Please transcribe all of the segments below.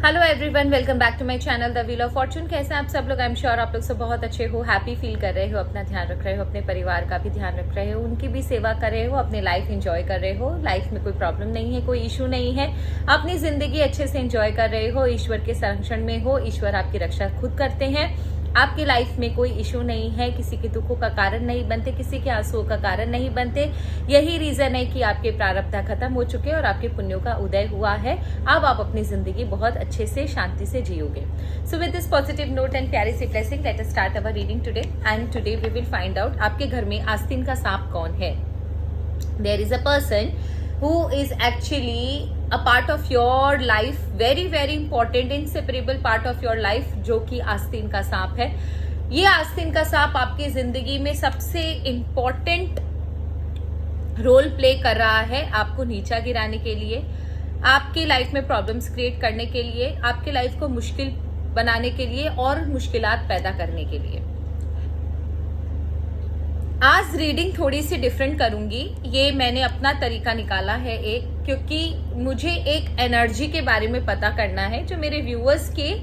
Hello everyone, welcome back to my channel the wheel of fortune. कैसे हैं आप सब लोग? आई एम श्योर आप लोग सब बहुत अच्छे हो, हैप्पी फील कर रहे हो, अपना ध्यान रख रहे हो, अपने परिवार का भी ध्यान रख रहे हो, उनकी भी सेवा कर रहे हो, अपनी लाइफ एंजॉय कर रहे हो। लाइफ में कोई प्रॉब्लम नहीं है, कोई इशू नहीं है, अपनी जिंदगी अच्छे से एंजॉय कर रहे हो, ईश्वर के संरक्षण में हो, ईश्वर आपकी रक्षा खुद करते हैं। आपकी लाइफ में कोई इशू नहीं है, किसी के दुखों का कारण नहीं बनते, किसी के आंसुओं का कारण नहीं बनते। यही रीजन है कि आपके प्रारब्ध खत्म हो चुके और आपके पुण्यों का उदय हुआ है। अब आप अपनी जिंदगी बहुत अच्छे से शांति से जियोगे। So with this positive note and प्यारी सी blessing, let us start our reading today. And today we will find out आपके घर में आस्तीन का सांप कौन है। There is a person who is actually a part of your life, very important, inseparable part of your life, जो कि आस्तीन का सांप है। ये आस्तीन का सांप आपकी जिंदगी में सबसे इम्पोर्टेंट रोल प्ले कर रहा है, आपको नीचा गिराने के लिए, आपकी लाइफ में प्रॉब्लम्स क्रिएट करने के लिए, आपकी लाइफ को मुश्किल बनाने के लिए और मुश्किलात पैदा करने के लिए। आज रीडिंग थोड़ी सी डिफरेंट करूंगी। ये मैंने अपना तरीका निकाला है एक, क्योंकि मुझे एक एनर्जी के बारे में पता करना है जो मेरे व्यूअर्स के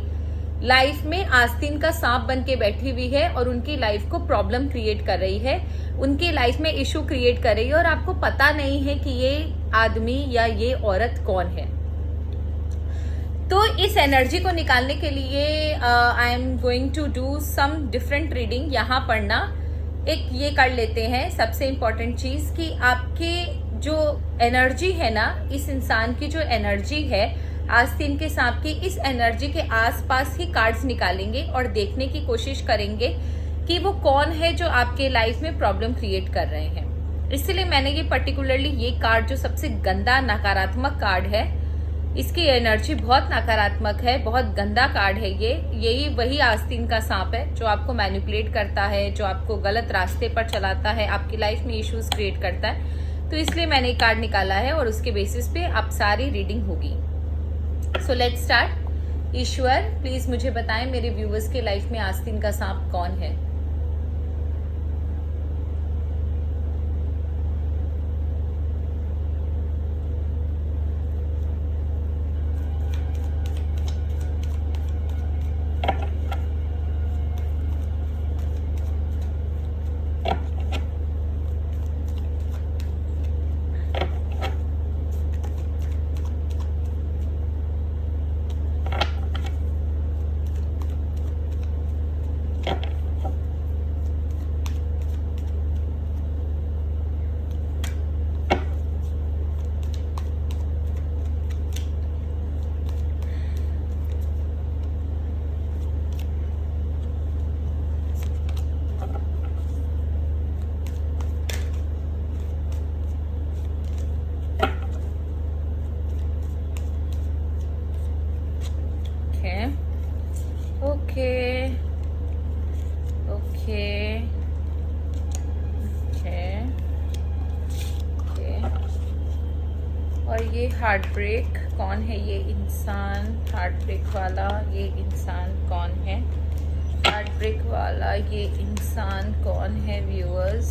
लाइफ में आस्तीन का सांप बन के बैठी हुई है और उनकी लाइफ को प्रॉब्लम क्रिएट कर रही है, उनकी लाइफ में इशू क्रिएट कर रही है और आपको पता नहीं है कि ये आदमी या ये औरत कौन है। तो इस एनर्जी को निकालने के लिए I am going to do some different reading. यहाँ पढ़ना एक ये कर लेते हैं, सबसे इम्पोर्टेंट चीज कि आपके जो एनर्जी है ना, इस इंसान की जो एनर्जी है आस्तीन के सांप की, इस एनर्जी के आसपास ही कार्ड्स निकालेंगे और देखने की कोशिश करेंगे कि वो कौन है जो आपके लाइफ में प्रॉब्लम क्रिएट कर रहे हैं। इसलिए मैंने ये पर्टिकुलरली ये कार्ड जो सबसे गंदा नकारात्मक कार्ड है, इसकी एनर्जी बहुत नकारात्मक है, बहुत गंदा कार्ड है ये। यही वही आस्तीन का सांप है जो आपको मैनिपुलेट करता है, जो आपको गलत रास्ते पर चलाता है, आपकी लाइफ में इश्यूज क्रिएट करता है। तो इसलिए मैंने एक कार्ड निकाला है और उसके बेसिस पे आप सारी रीडिंग होगी। So let's start. Ishwar please मुझे बताएं मेरे व्यूअर्स के लाइफ में आस्तीन का सांप कौन है। और ये हार्ट ब्रेक कौन है? ये इंसान हार्ट ब्रेक वाला, ये इंसान कौन है? हार्ट ब्रेक वाला ये इंसान कौन है व्यूअर्स?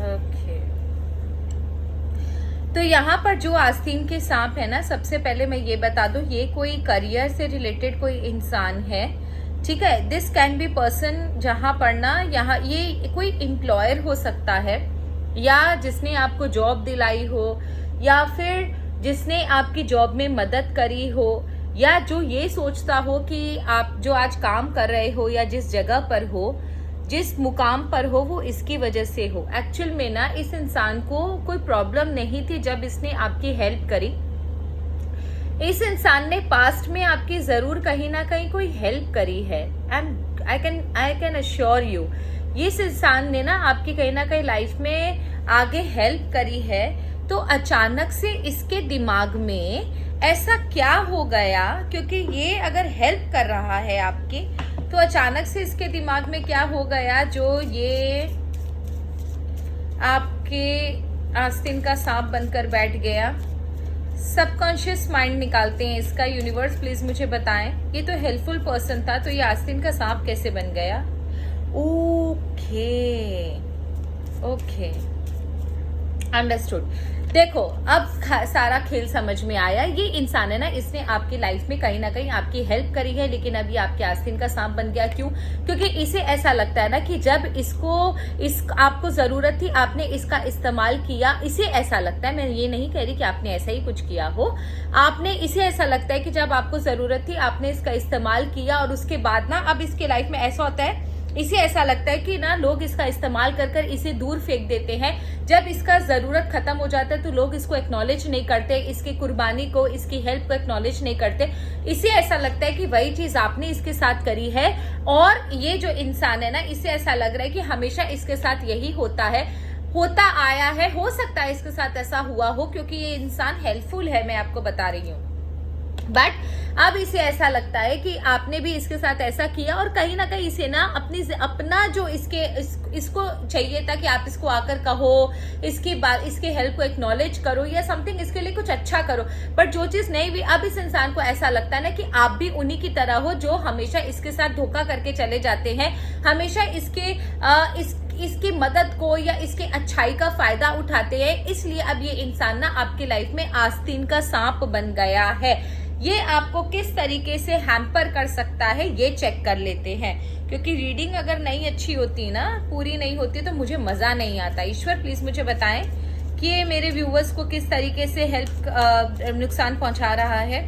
ओके। तो यहाँ पर जो आस्तीन के सांप है ना, सबसे पहले मैं ये बता दूं, ये कोई करियर से रिलेटेड कोई इंसान है, ठीक है। दिस कैन बी पर्सन, जहाँ पर ना यहाँ ये कोई एम्प्लॉयर हो सकता है, या जिसने आपको जॉब दिलाई हो, या फिर जिसने आपकी जॉब में मदद करी हो, या जो ये सोचता हो कि आप जो आज काम कर रहे हो या जिस जगह पर हो, जिस मुकाम पर हो, वो इसकी वजह से हो। एक्चुअल में ना इस इंसान को कोई प्रॉब्लम नहीं थी जब इसने आपकी हेल्प करी। इस इंसान ने पास्ट में आपकी जरूर कहीं ना कहीं कोई हेल्प करी है। आई कैन अश्योर यू, इस इंसान ने ना आपकी कहीं ना कहीं लाइफ में आगे हेल्प करी है। तो अचानक से इसके दिमाग में ऐसा क्या हो गया, क्योंकि ये अगर हेल्प कर रहा है आपकी, तो अचानक से इसके दिमाग में क्या हो गया जो ये आपके आस्तीन का सांप बनकर बैठ गया। सबकॉन्शियस माइंड निकालते हैं इसका। यूनिवर्स प्लीज मुझे बताएं, ये तो हेल्पफुल पर्सन था, तो ये आस्तीन का सांप कैसे बन गया? Okay, understood. देखो अब सारा खेल समझ में आया। ये इंसान है ना, इसने आपकी लाइफ में कहीं ना कहीं आपकी हेल्प करी है, लेकिन अब ये आपके आस्तीन का सांप बन गया। क्यों? क्योंकि इसे ऐसा लगता है ना कि जब आपको जरूरत थी, आपने इसका इस्तेमाल किया। इसे ऐसा लगता है, मैं ये नहीं कह रही कि आपने ऐसा ही कुछ किया हो, आपने इसे ऐसा लगता है कि जब आपको जरूरत थी आपने इसका इस्तेमाल किया, और उसके बाद ना अब इसके लाइफ में ऐसा होता है, इसे ऐसा लगता है कि ना लोग इसका इस्तेमाल कर कर इसे दूर फेंक देते हैं। जब इसका जरूरत खत्म हो जाता है तो लोग इसको एक्नॉलेज नहीं करते, इसकी कुर्बानी को, इसकी हेल्प को एक्नॉलेज नहीं करते। इसे ऐसा लगता है कि वही चीज आपने इसके साथ करी है, और ये जो इंसान है ना, इसे ऐसा लग रहा है कि हमेशा इसके साथ यही होता है, होता आया है। हो सकता है इसके साथ ऐसा हुआ हो क्योंकि ये इंसान हेल्पफुल है, मैं आपको बता रही हूँ। बट अब इसे ऐसा लगता है कि आपने भी इसके साथ ऐसा किया, और कहीं ना कहीं इसे ना अपना जो इसको चाहिए था कि आप इसको आकर कहो, इसके हेल्प को एक्नॉलेज करो या समथिंग, इसके लिए कुछ अच्छा करो। बट जो चीज नहीं हुई, अब इस इंसान को ऐसा लगता है ना कि आप भी उन्हीं की तरह हो जो हमेशा इसके साथ धोखा करके चले जाते हैं, हमेशा इसकी मदद को या इसके अच्छाई का फायदा उठाते हैं। इसलिए अब ये इंसान ना आपकी लाइफ में आस्तीन का सांप बन गया है। ये आपको किस तरीके से हैम्पर कर सकता है ये चेक कर लेते हैं, क्योंकि रीडिंग अगर नहीं अच्छी होती ना, पूरी नहीं होती, तो मुझे मजा नहीं आता। ईश्वर प्लीज मुझे बताएं कि ये मेरे व्यूवर्स को किस तरीके से नुकसान पहुंचा रहा है।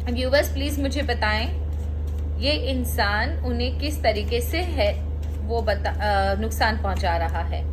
व्यूवर्स प्लीज मुझे बताएं ये इंसान उन्हें किस तरीके से है वो नुकसान पहुंचा रहा है।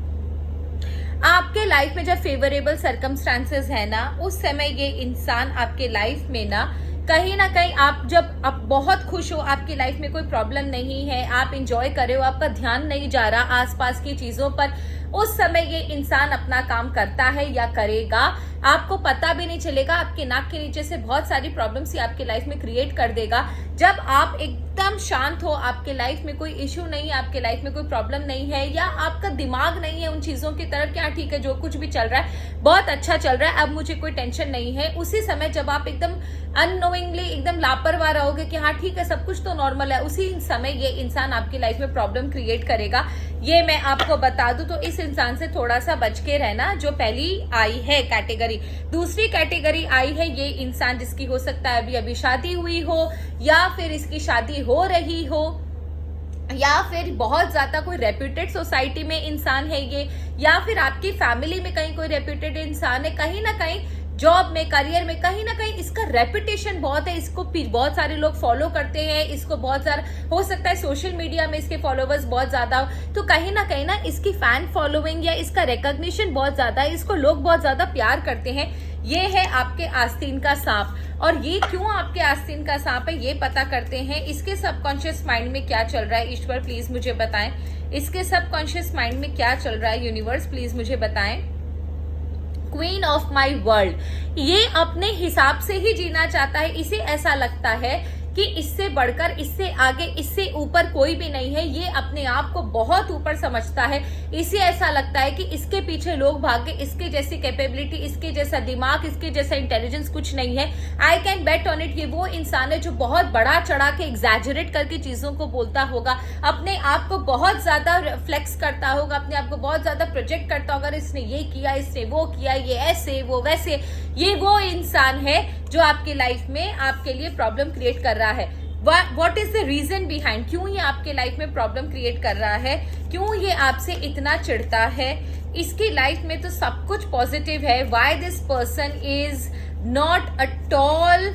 आपके लाइफ में जब फेवरेबल सर्कमस्टांसेस है ना, उस समय ये इंसान आपके लाइफ में ना कहीं आप बहुत खुश हो, आपकी लाइफ में कोई प्रॉब्लम नहीं है, आप इंजॉय कर रहे हो, आपका ध्यान नहीं जा रहा आसपास की चीजों पर, उस समय ये इंसान अपना काम करता है या करेगा, आपको पता भी नहीं चलेगा। आपके नाक के नीचे से बहुत सारी प्रॉब्लम्स ही आपके लाइफ में क्रिएट कर देगा। जब आप एकदम शांत हो, आपके लाइफ में कोई इश्यू नहीं है, आपके लाइफ में कोई प्रॉब्लम नहीं है, या आपका दिमाग नहीं है उन चीजों की तरफ, क्या ठीक है जो कुछ भी चल रहा है बहुत अच्छा चल रहा है, अब मुझे कोई टेंशन नहीं है, उसी समय जब आप एकदम अननोइंगली एकदम लापरवाह रहोगे कि हाँ ठीक है सब कुछ तो नॉर्मल है, उसी समय ये इंसान आपकी लाइफ में प्रॉब्लम क्रिएट करेगा। ये मैं आपको बता दूं, तो इस इंसान से थोड़ा सा बच के रहना। जो पहली आई है कैटेगरी, दूसरी कैटेगरी आई है ये इंसान जिसकी हो सकता है अभी अभी शादी हुई हो, या फिर इसकी शादी हो रही हो, या फिर बहुत ज्यादा कोई रेप्यूटेड सोसाइटी में इंसान है ये, या फिर आपकी फैमिली में कहीं कोई रेप्यूटेड इंसान है, कहीं ना कहीं जॉब में, करियर में कहीं ना कहीं इसका रेपुटेशन बहुत है, इसको बहुत सारे लोग फॉलो करते हैं, इसको बहुत सारा हो सकता है सोशल मीडिया में इसके फॉलोवर्स बहुत ज्यादा हो, तो कहीं ना इसकी फैन फॉलोइंग या इसका रिकॉग्निशन बहुत ज्यादा है, इसको लोग बहुत ज्यादा प्यार करते हैं। ये है आपके आस्तीन का सांप, और ये क्यों आपके आस्तीन का सांप है ये पता करते हैं। इसके सबकॉन्शियस माइंड में क्या चल रहा है, ईश्वर प्लीज मुझे बताएं। इसके सबकॉन्शियस माइंड में क्या चल रहा है, यूनिवर्स प्लीज मुझे बताएं। क्वीन ऑफ माई वर्ल्ड, ये अपने हिसाब से ही जीना चाहता है। इसे ऐसा लगता है कि इससे बढ़कर, इससे आगे, इससे ऊपर कोई भी नहीं है। ये अपने आप को बहुत ऊपर समझता है। इसे ऐसा लगता है कि इसके पीछे लोग भागे, इसके जैसी कैपेबिलिटी, इसके जैसा दिमाग, इसके जैसा इंटेलिजेंस कुछ नहीं है। I can bet on it, ये वो इंसान है जो बहुत बड़ा चढ़ा के एग्जैजरेट करके चीजों को बोलता होगा, अपने आप को बहुत ज्यादा फ्लेक्स करता होगा, अपने आप को बहुत ज्यादा प्रोजेक्ट करता होगा, इसने ये किया, इसने वो किया, ये ऐसे वो वैसे। ये वो इंसान है जो आपकी लाइफ में आपके लिए प्रॉब्लम क्रिएट कर रहा है। What is the reason behind, क्यों ये आपके लाइफ में प्रॉब्लम क्रिएट कर रहा है, क्यों ये आपसे इतना चिढ़ता है। इसकी लाइफ में तो सब कुछ पॉजिटिव है। Why this person is not at all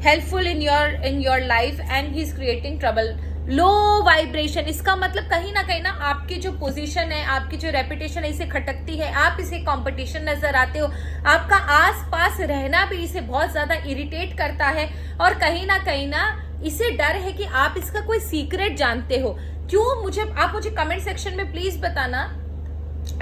helpful in your life and he's creating trouble। Low vibration, इसका मतलब कहीं ना आपकी जो पोजीशन है, आपकी जो रेपुटेशन है, इसे खटकती है, आप इसे कंपटीशन नजर आते हो, आपका आस पास रहना भी इसे बहुत ज्यादा इरिटेट करता है, और कहीं ना इसे डर है कि आप इसका कोई सीक्रेट जानते हो। क्यों, आप मुझे कमेंट सेक्शन में प्लीज बताना।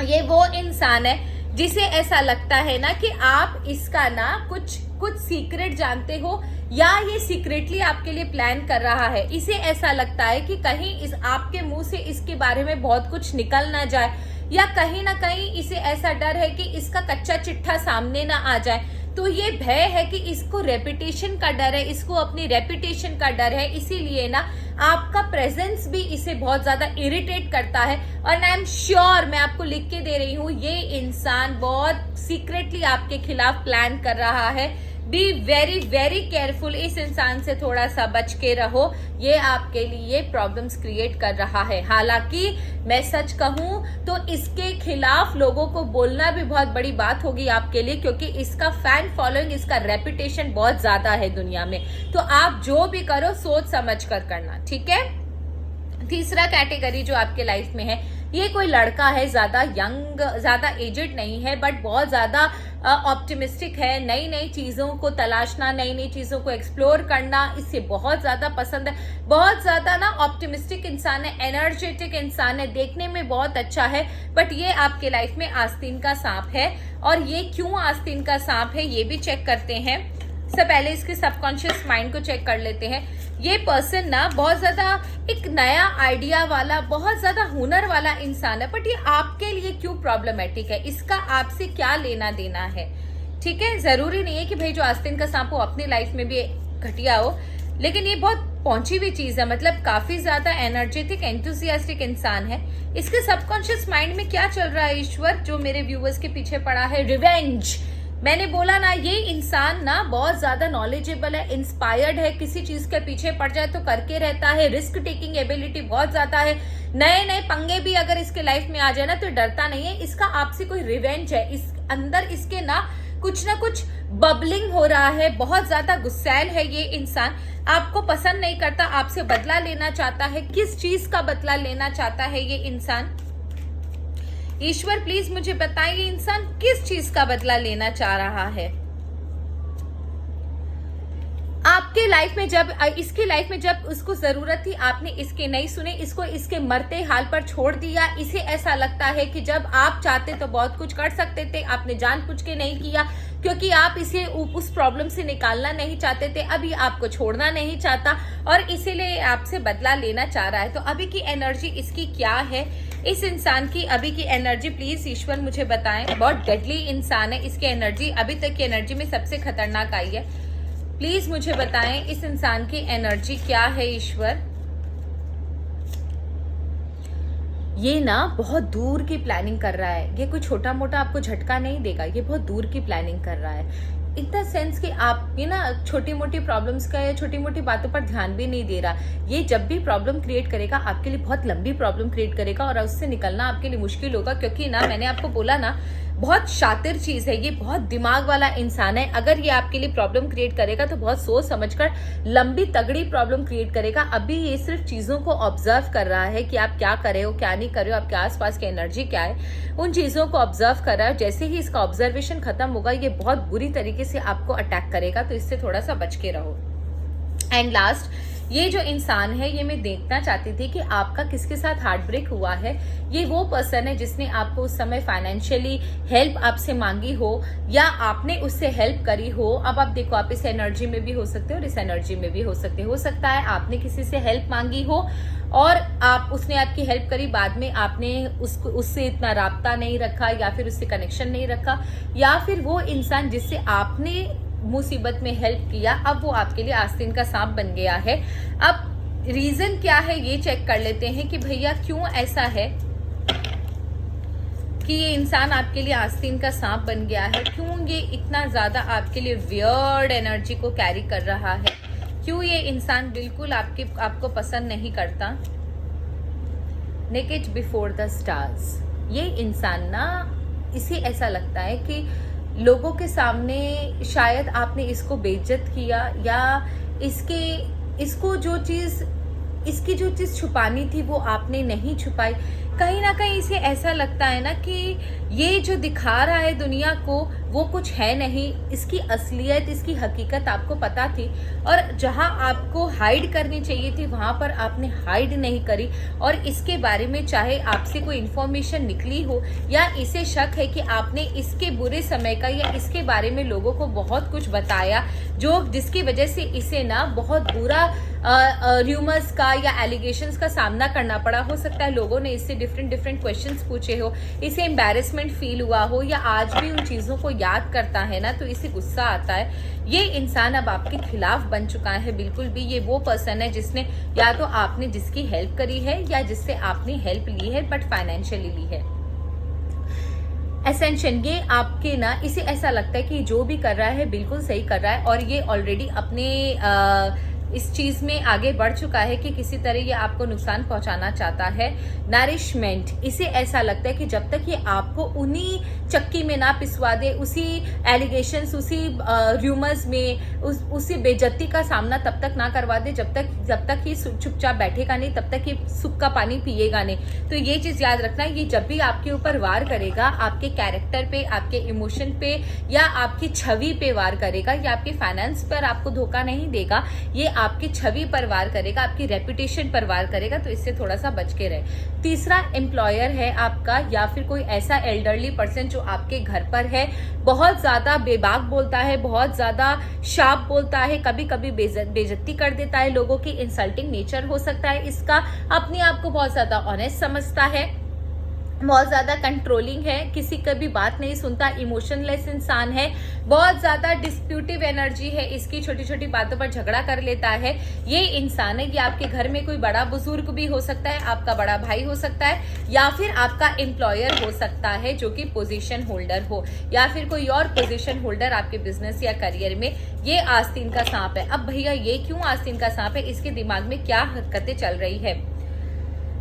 ये वो इंसान है जिसे ऐसा लगता है ना कि आप इसका ना कुछ सीक्रेट जानते हो, या ये सीक्रेटली आपके लिए प्लान कर रहा है। इसे ऐसा लगता है कि कहीं आपके मुंह से इसके बारे में बहुत कुछ निकल ना जाए, या कहीं ना कहीं इसे ऐसा डर है कि इसका कच्चा चिट्ठा सामने ना आ जाए। तो ये भय है कि इसको रेपुटेशन का डर है, इसको अपनी रेपुटेशन का डर है, इसीलिए ना आपका प्रेजेंस भी इसे बहुत ज्यादा इरिटेट करता है। और आई एम श्योर, मैं आपको लिख के दे रही हूं, ये इंसान बहुत सीक्रेटली आपके खिलाफ प्लान कर रहा है। बी वेरी वेरी केयरफुल, इस इंसान से थोड़ा सा बच के रहो, ये आपके लिए प्रॉब्लम्स क्रिएट कर रहा है। हालांकि मैं सच कहूं तो इसके खिलाफ लोगों को बोलना भी बहुत बड़ी बात होगी आपके लिए, क्योंकि इसका फैन फॉलोइंग, इसका रेपुटेशन बहुत ज्यादा है दुनिया में। तो आप जो भी करो सोच समझ कर करना, ठीक है। तीसरा कैटेगरी जो आपके लाइफ में है, ये कोई लड़का है, ज्यादा यंग, ज्यादा एजेड नहीं है, बट बहुत ज्यादा ऑप्टिमिस्टिक है। नई नई चीजों को तलाशना, नई नई चीजों को एक्सप्लोर करना इसे बहुत ज्यादा पसंद है। बहुत ज्यादा ना ऑप्टिमिस्टिक इंसान है, एनर्जेटिक इंसान है, देखने में बहुत अच्छा है। बट ये आपके लाइफ में आस्तीन का सांप है। और ये क्यों आस्तीन का सांप है ये भी चेक करते हैं। सबसे पहले इसके सबकॉन्शियस माइंड को चेक कर लेते हैं। ये पर्सन ना बहुत ज्यादा एक नया आइडिया वाला, बहुत ज्यादा हुनर वाला इंसान है, बट ये आपके लिए क्यों प्रॉब्लमेटिक है, इसका आपसे क्या लेना देना है, ठीक है। जरूरी नहीं है कि भाई जो आस्तीन का सांप हो अपनी लाइफ में भी घटिया हो, लेकिन ये बहुत पहुंची हुई चीज है, मतलब काफी ज्यादा एनर्जेटिक, एंथुसियास्टिक इंसान है। इसके सबकॉन्शियस माइंड में क्या चल रहा है ईश्वर, जो मेरे व्यूवर्स के पीछे पड़ा है, रिवेंज। मैंने बोला ना, ये इंसान ना बहुत ज्यादा नॉलेजेबल है, इंस्पायर्ड है, किसी चीज के पीछे पड़ जाए तो करके रहता है, रिस्क टेकिंग एबिलिटी बहुत ज्यादा है। नए नए पंगे भी अगर इसके लाइफ में आ जाए ना तो डरता नहीं है। इसका आपसे कोई रिवेंज है, इस अंदर इसके ना कुछ बबलिंग हो रहा है, बहुत ज्यादा गुस्सैल है ये इंसान, आपको पसंद नहीं करता, आपसे बदला लेना चाहता है। किस चीज का बदला लेना चाहता है ये इंसान, ईश्वर प्लीज मुझे बताएं, ये इंसान किस चीज का बदला लेना चाह रहा है आपके लाइफ में। जब इसकी लाइफ में जब उसको जरूरत थी आपने इसके नहीं सुने, इसको इसके मरते हाल पर छोड़ दिया। इसे ऐसा लगता है कि जब आप चाहते तो बहुत कुछ कर सकते थे, आपने जानबूझ के नहीं किया, क्योंकि आप इसे उस प्रॉब्लम से निकालना नहीं चाहते थे, अभी आपको छोड़ना नहीं चाहता और इसीलिए आपसे बदला लेना चाह रहा है। तो अभी की एनर्जी इसकी क्या है, इस इंसान की अभी की एनर्जी प्लीज ईश्वर मुझे बताएं। बहुत डेडली इंसान है, इसकी एनर्जी अभी तक की एनर्जी में सबसे खतरनाक आई है। प्लीज मुझे बताएं इस इंसान की एनर्जी क्या है ईश्वर। ये ना बहुत दूर की प्लानिंग कर रहा है, ये कोई छोटा मोटा आपको झटका नहीं देगा, ये बहुत दूर की प्लानिंग कर रहा है। इन द सेंस कि आप ये ना छोटी मोटी प्रॉब्लम्स का या छोटी मोटी बातों पर ध्यान भी नहीं दे रहा। ये जब भी प्रॉब्लम क्रिएट करेगा आपके लिए बहुत लंबी प्रॉब्लम क्रिएट करेगा और उससे निकलना आपके लिए मुश्किल होगा, क्योंकि ना मैंने आपको बोला ना बहुत शातिर चीज है, ये बहुत दिमाग वाला इंसान है। अगर ये आपके लिए प्रॉब्लम क्रिएट करेगा तो बहुत सोच समझकर लंबी तगड़ी प्रॉब्लम क्रिएट करेगा। अभी ये सिर्फ चीजों को ऑब्जर्व कर रहा है कि आप क्या कर रहे हो, क्या नहीं कर रहे हो, आपके आसपास की एनर्जी क्या है, उन चीजों को ऑब्जर्व कर रहा है। जैसे ही इसका ऑब्जर्वेशन खत्म होगा ये बहुत बुरी तरीके से आपको अटैक करेगा, तो इससे थोड़ा सा बच के रहो। एंड लास्ट, ये जो इंसान है ये मैं देखना चाहती थी कि आपका किसके साथ हार्ट ब्रेक हुआ है। ये वो पर्सन है जिसने आपको उस समय फाइनेंशियली हेल्प आपसे मांगी हो या आपने उससे हेल्प करी हो। अब आप देखो, आप इस एनर्जी में भी हो सकते हो और इस एनर्जी में भी हो सकते हो सकता है आपने किसी से हेल्प मांगी हो और उसने आपकी हेल्प करी, बाद में आपने उससे इतना राब्ता नहीं रखा या फिर उससे कनेक्शन नहीं रखा, या फिर वो इंसान जिससे आपने मुसीबत में हेल्प किया अब वो आपके लिए आस्तीन का सांप बन गया है। अब रीजन क्या है ये चेक कर लेते हैं कि भैया क्यों ऐसा है कि ये इंसान आपके लिए आस्तीन का सांप बन गया है, क्यों ये इतना ज्यादा आपके लिए वियर्ड एनर्जी को कैरी कर रहा है, क्यों ये इंसान बिल्कुल आपको पसंद नहीं करता। नेकेड बिफोर द स्टार्स, ये इंसान ना इसे ऐसा लगता है कि लोगों के सामने शायद आपने इसको बेइज्जत किया या इसकी जो चीज छुपानी थी वो आपने नहीं छुपाई। कहीं ना कहीं इसे ऐसा लगता है ना कि ये जो दिखा रहा है दुनिया को वो कुछ है नहीं, इसकी असलियत, इसकी हकीकत आपको पता थी और जहां आपको हाइड करनी चाहिए थी वहां पर आपने हाइड नहीं करी। और इसके बारे में चाहे आपसे कोई इन्फॉर्मेशन निकली हो या इसे शक है कि आपने इसके बुरे समय का या इसके बारे में लोगों को बहुत कुछ बताया, जिसकी वजह से इसे ना बहुत बुरा र्यूमर्स का या एलिगेशंस का सामना करना पड़ा। हो सकता है लोगों ने इससे डिफरेंट डिफरेंट क्वेश्चंस पूछे हो, इसे एम्बैरेसमेंट फील हुआ हो, या आज भी उन चीज़ों को याद करता है ना तो इसे गुस्सा आता है। ये इंसान अब आपके खिलाफ बन चुका है। बिल्कुल भी ये वो पर्सन है जिसने या तो आपने जिसकी हेल्प करी है या जिससे आपने हेल्प ली है बट फाइनेंशियली ली है। एसेंशन ये आपके ना, इसे ऐसा लगता है कि जो भी कर रहा है बिल्कुल सही कर रहा है और ये ऑलरेडी अपने इस चीज में आगे बढ़ चुका है कि किसी तरह ये आपको नुकसान पहुंचाना चाहता है। नरिशमेंट, इसे ऐसा लगता है कि जब तक ये आपको उन्हीं चक्की में ना पिसवा दे, उसी एलिगेशंस, उसी र्यूमर्स में उसी बेइज्जती का सामना तब तक ना करवा दे जब तक ही चुपचाप बैठेगा नहीं, तब तक ही सुख का पानी पिएगा नहीं। तो ये चीज याद रखना, ये जब भी आपके ऊपर वार करेगा, आपके कैरेक्टर पे, आपके इमोशन पे या आपकी छवि पे वार करेगा, या आपके फाइनेंस पर आपको धोखा नहीं देगा, ये आपकी छवि पर वार करेगा, आपकी रेपुटेशन पर वार करेगा। तो इससे थोड़ा सा बच के रहे। तीसरा, एम्प्लॉयर है आपका या फिर कोई ऐसा एल्डरली पर्सन जो आपके घर पर है, बहुत ज्यादा बेबाक बोलता है, बहुत ज्यादा शार्प बोलता है, कभी कभी बेइज्जती कर देता है लोगों की, इंसल्टिंग नेचर हो सकता है इसका, अपने आप को बहुत ज्यादा ऑनेस्ट समझता है, बहुत ज्यादा कंट्रोलिंग है, किसी का भी बात नहीं सुनता, इमोशनलेस इंसान है, बहुत ज्यादा डिस्प्यूटिव एनर्जी है इसकी, छोटी छोटी बातों पर झगड़ा कर लेता है। ये इंसान है, ये आपके घर में कोई बड़ा बुजुर्ग भी हो सकता है, आपका बड़ा भाई हो सकता है, या फिर आपका एम्प्लॉयर हो सकता है जो कि पोजीशन होल्डर हो, या फिर कोई और पोजीशन होल्डर आपके बिजनेस या करियर में। ये आस्तीन का सांप है। अब भैया ये क्यों आस्तीन का सांप है, इसके दिमाग में क्या हरकतें चल रही है?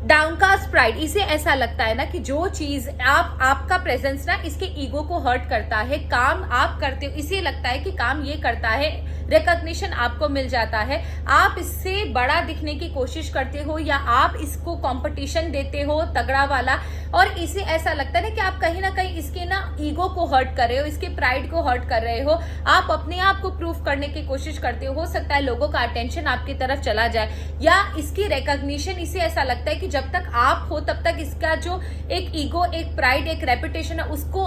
डाउनकास्ट प्राइड, इसे ऐसा लगता है ना कि जो चीज आपका प्रेजेंस ना इसके ईगो को हर्ट करता है। काम आप करते हो, इसे लगता है कि काम ये करता है, रिकॉग्निशन आपको मिल जाता है, आप इससे बड़ा दिखने की कोशिश करते हो या आप इसको कंपटीशन देते हो तगड़ा वाला, और इसे ऐसा लगता है ना कि आप कहीं ना कहीं इसके ना ईगो को हर्ट कर रहे हो, इसके प्राइड को हर्ट कर रहे हो, आप अपने आप को प्रूफ करने की कोशिश करते हो सकता है लोगों का अटेंशन आपकी तरफ चला जाए, या इसकी रिकॉग्निशन, इसे ऐसा लगता है कि जब तक आप हो तब तक इसका जो एक ईगो, एक प्राइड, एक रेपुटेशन है, उसको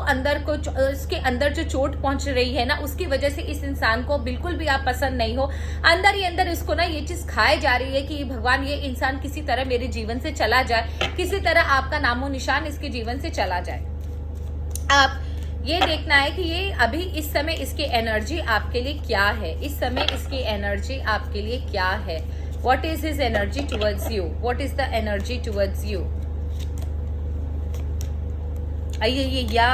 उसके अंदर जो चोट पहुंच रही है ना, उसकी वजह से इस इंसान को बिल्कुल भी आप पसंद नहीं हो। अंदर ही अंदर इसको ना ये चीज खाए जा रही है कि भगवान ये इंसान किसी तरह मेरे जीवन से चला जाए, किसी तरह आपका नामो निशान इसके जीवन से चला जाए। आप ये देखना है कि ये अभी इस समय इसकी एनर्जी आपके लिए क्या है, इस समय इसकी एनर्जी आपके लिए क्या है। What is his energy towards you? What is the energy towards you? ये या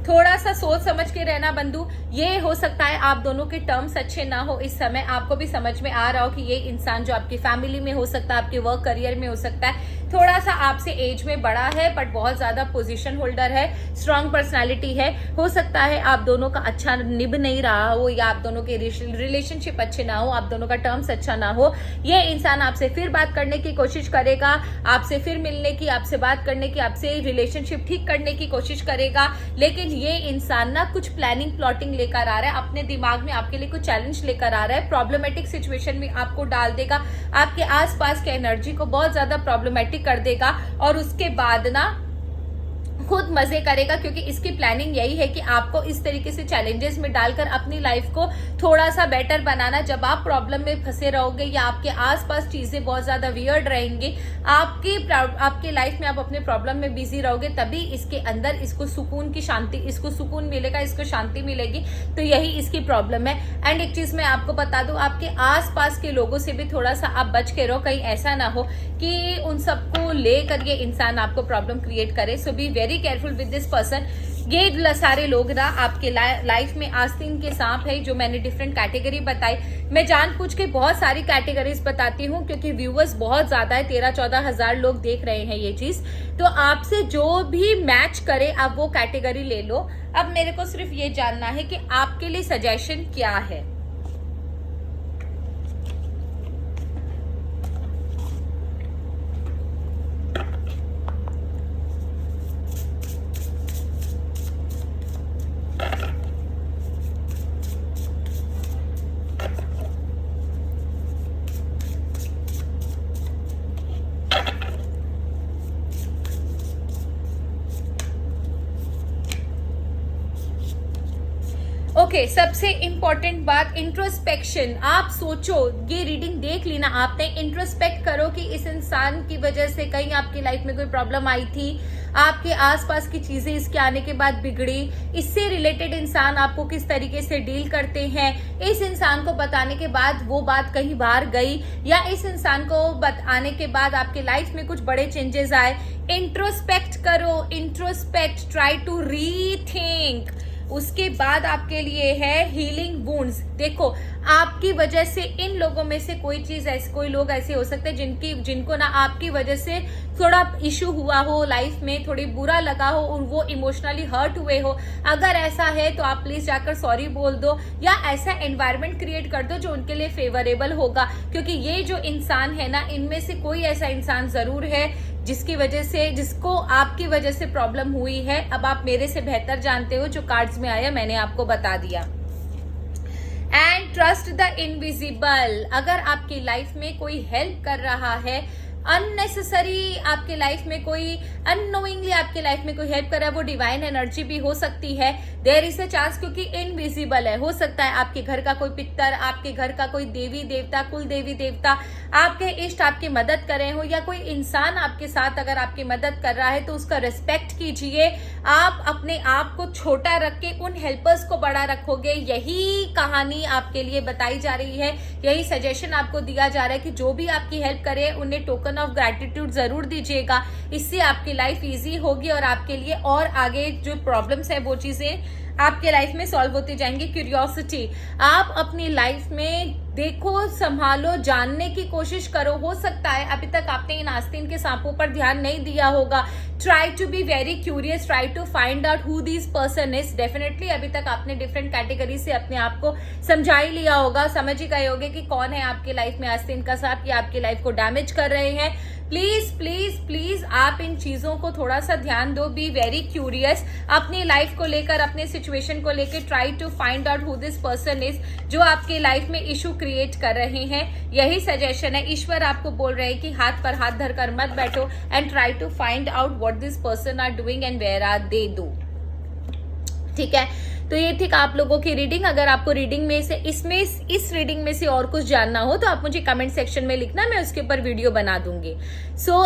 थोड़ा सा सोच समझ के रहना बंधु। ये हो सकता है आप दोनों के टर्म्स अच्छे ना हो इस समय, आपको भी समझ में आ रहा हो कि ये इंसान जो आपकी फैमिली में हो सकता है, आपके वर्क करियर में हो सकता है, थोड़ा सा आपसे एज में बड़ा है बट बहुत ज्यादा पोजीशन होल्डर है, स्ट्रांग पर्सनालिटी है। हो सकता है आप दोनों का अच्छा निभ नहीं रहा हो, या आप दोनों के रिलेशनशिप अच्छे ना हो, आप दोनों का टर्म्स अच्छा ना हो। ये इंसान आपसे फिर बात करने की कोशिश करेगा, आपसे फिर मिलने की, आपसे बात करने की, आपसे रिलेशनशिप ठीक करने की कोशिश करेगा, लेकिन ये इंसान ना कुछ प्लानिंग प्लॉटिंग लेकर आ रहा है, अपने दिमाग में आपके लिए कुछ चैलेंज लेकर आ रहा है, प्रॉब्लमेटिक सिचुएशन में आपको डाल देगा, आपके आसपास के एनर्जी को बहुत ज्यादा प्रॉब्लमेटिक कर देगा, और उसके बाद ना खुद मजे करेगा, क्योंकि इसकी प्लानिंग यही है कि आपको इस तरीके से चैलेंजेस में डालकर अपनी लाइफ को थोड़ा सा बेटर बनाना। जब आप प्रॉब्लम में फंसे रहोगे या आपके आसपास चीजें बहुत ज्यादा वियर्ड रहेंगी, आपके लाइफ में आप अपने प्रॉब्लम में बिजी रहोगे, तभी इसके अंदर इसको सुकून की शांति, इसको सुकून मिलेगा, इसको शांति मिलेगी। तो यही इसकी प्रॉब्लम है। एंड एक चीज मैं आपको बता दूं, आपके आसपास के लोगों से भी थोड़ा सा आप बच के रहो, कहीं ऐसा ना हो कि उन सबको लेकर ये इंसान आपको प्रॉब्लम क्रिएट करे। So be very careful with this person. ये सारे लोग ना आपके लाइफ में आस्तीन के सांप है, जो मैंने डिफरेंट कैटेगरी बताई। मैं जानबूझ के बहुत सारी कैटेगरीज बताती हूँ क्योंकि व्यूअर्स बहुत ज्यादा है, 13-14 हजार लोग देख रहे हैं ये चीज। तो आपसे जो भी मैच करे आप वो कैटेगरी ले लो। अब मेरे को सिर्फ ये जानना है कि आपके लिए सजेशन क्या है। ओके, सबसे इम्पोर्टेंट बात इंट्रोस्पेक्शन। आप सोचो, ये रीडिंग देख ली ना आपने, इंट्रोस्पेक्ट करो कि इस इंसान की वजह से कहीं आपकी लाइफ में कोई प्रॉब्लम आई थी, आपके आसपास की चीजें इसके आने के बाद बिगड़ी, इससे रिलेटेड इंसान आपको किस तरीके से डील करते हैं, इस इंसान को बताने के बाद वो बात कहीं बाहर गई, या इस इंसान को बताने के बाद आपके लाइफ में कुछ बड़े चेंजेस आए। इंट्रोस्पेक्ट करो, इंट्रोस्पेक्ट, ट्राई टू रीथिंक। उसके बाद आपके लिए है हीलिंग वुंड्स। देखो, आपकी वजह से इन लोगों में से कोई लोग ऐसे हो सकते हैं जिनको ना आपकी वजह से थोड़ा इशू हुआ हो लाइफ में, थोड़ी बुरा लगा हो, वो इमोशनली हर्ट हुए हो। अगर ऐसा है तो आप प्लीज जाकर सॉरी बोल दो, या ऐसा एनवायरनमेंट क्रिएट कर दो जो उनके लिए फेवरेबल होगा। क्योंकि ये जो इंसान है ना, इनमें से कोई ऐसा इंसान जरूर है जिसको आपकी वजह से प्रॉब्लम हुई है। अब आप मेरे से बेहतर जानते हो, जो कार्ड्स में आया मैंने आपको बता दिया। And trust the invisible. अगर आपकी लाइफ में कोई हेल्प कर रहा है, अननेसेसरी आपके लाइफ में कोई अननोइंगली आपके लाइफ में कोई हेल्प कर रहा है, वो डिवाइन एनर्जी भी हो सकती है। देयर इज अ चांस, क्योंकि इनविजिबल है। हो सकता है आपके घर का कोई पितर, आपके घर का कोई देवी देवता, कुल देवी देवता, आपके इष्ट आपकी मदद कर रहे हो, या कोई इंसान आपके साथ अगर आपकी मदद कर रहा है तो उसका रिस्पेक्ट कीजिए। आप अपने आप को छोटा रख के उन हेल्पर्स को बड़ा रखोगे। यही कहानी आपके लिए बताई जा रही है, यही सजेशन आपको दिया जा रहा है कि जो भी आपकी हेल्प करे उन्हें टोकन ऑफ ग्रैटिट्यूड जरूर दीजिएगा। इससे आपकी लाइफ इजी होगी और आपके लिए और आगे जो प्रॉब्लम्स है वो चीजें आपके लाइफ में सॉल्व होती जाएंगी। क्यूरियोसिटी, आप अपनी लाइफ में देखो, संभालो, जानने की कोशिश करो। हो सकता है अभी तक आपने इन आस्तीन के सांपों पर ध्यान नहीं दिया होगा। Try to be very curious, try to find out who this person is. Definitely अभी तक आपने डिफरेंट कैटेगरी से अपने आप को समझा ही लिया होगा, समझ ही गए होंगे कि कौन है आपकी लाइफ में आस्तीन का सांप, या आपकी लाइफ को डैमेज कर रहे हैं। प्लीज प्लीज प्लीज आप इन चीजों को थोड़ा सा ध्यान दो। बी वेरी क्यूरियस अपनी लाइफ को लेकर, अपने सिचुएशन को लेकर। Try to find out who this person is, जो आपके लाइफ में इशू क्रिएट कर रहे हैं। यही सजेशन है, ईश्वर आपको बोल रहे हैं कि हाथ पर हाथ धरकर मत बैठो, and try to find out what this person are doing and where are they do. ठीक है, तो ये थी आप लोगों की रीडिंग। अगर आपको रीडिंग में से इस रीडिंग में से और कुछ जानना हो तो आप मुझे कमेंट सेक्शन में लिखना, मैं उसके ऊपर वीडियो बना दूंगी। सो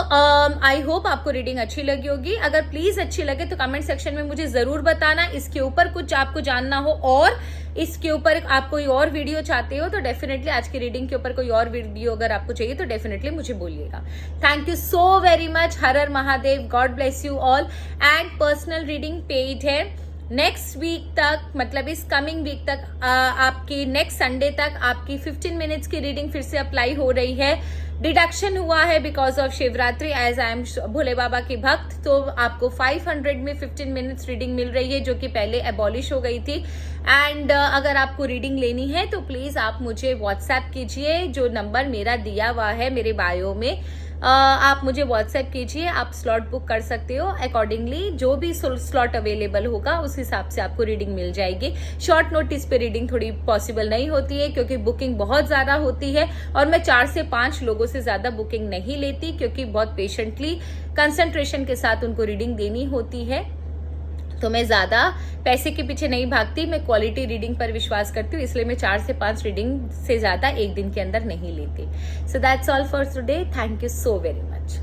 आई होप आपको रीडिंग अच्छी लगी होगी। अगर प्लीज अच्छी लगे तो कमेंट सेक्शन में मुझे जरूर बताना। इसके ऊपर कुछ आपको जानना हो और इसके ऊपर आप कोई और वीडियो चाहते हो तो डेफिनेटली आज की रीडिंग के ऊपर कोई और वीडियो अगर आपको चाहिए तो डेफिनेटली मुझे बोलिएगा। Thank you so very much. Her her Mahadev. God bless you all. And personal reading paid है। नेक्स्ट वीक तक, मतलब इस कमिंग वीक तक, आपकी नेक्स्ट संडे तक आपकी 15 मिनट्स की रीडिंग फिर से अप्लाई हो रही है। डिडक्शन हुआ है because of Shivratri, as I am Bhole Baba की भक्त, तो आपको 500 में 15 मिनट्स रीडिंग मिल रही है, जो कि पहले एबॉलिश हो गई थी। एंड अगर आपको रीडिंग लेनी है तो प्लीज आप मुझे व्हाट्सएप कीजिए, जो नंबर मेरा दिया हुआ है मेरे बायो में। आप मुझे व्हाट्सएप कीजिए, आप स्लॉट बुक कर सकते हो। अकॉर्डिंगली जो भी स्लॉट अवेलेबल होगा उस हिसाब से आपको रीडिंग मिल जाएगी। शॉर्ट नोटिस पे रीडिंग थोड़ी पॉसिबल नहीं होती है क्योंकि बुकिंग बहुत ज्यादा होती है, और मैं 4 से 5 लोगों से ज्यादा बुकिंग नहीं लेती, क्योंकि बहुत पेशेंटली कंसंट्रेशन के साथ उनको रीडिंग देनी होती है। तो मैं ज्यादा पैसे के पीछे नहीं भागती, मैं क्वालिटी रीडिंग पर विश्वास करती हूँ, इसलिए मैं 4 से 5 रीडिंग से ज्यादा एक दिन के अंदर नहीं लेती। So that's all for today. Thank you so very much.